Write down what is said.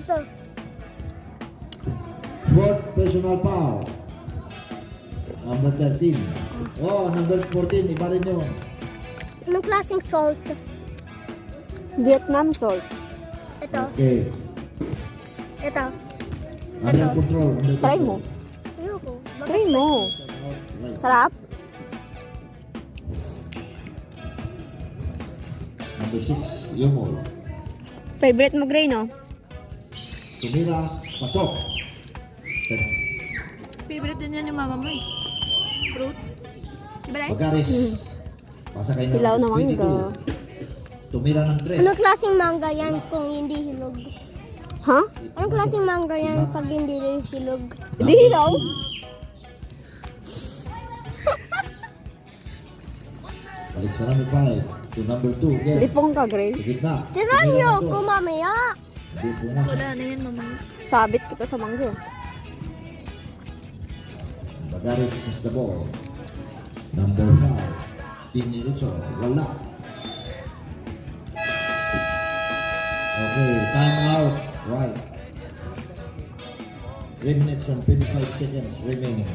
salt. Fourth personal foul. Number 13. Oh, number 14. Iba rin yun. Anong klaseng salt? Vietnam salt. Ito. Okay. Ito. Under control. Under Try control. mo. Ayoko. Try mo. Right. Sarap. Number 6. Yumol. Favorite mo, Gray, no? Tumira. Pasok. Favorite din yan ni mama mo eh. Fruits. Diba Day? Pagaris. Pasa kayo Hilaw na mangga. 22. Tumira ng 3. Anong klaseng mangga yan kung hindi hilog? Ha? Anong klaseng mangga yan pag hindi hilog? Hindi hilaw. Balik sa number 5. To number 2. Again. Lipong ka, Gray. Sa gitna. Tirayo Tumira ng ko 2. mamaya. Hindi pumasok. Wala na yan mama mo. Sabit kita sa mangga. Bagaris is the ball. Number 5. Diniriso. Wala. Okay, time out. Right. 3 minutes and 25 seconds remaining.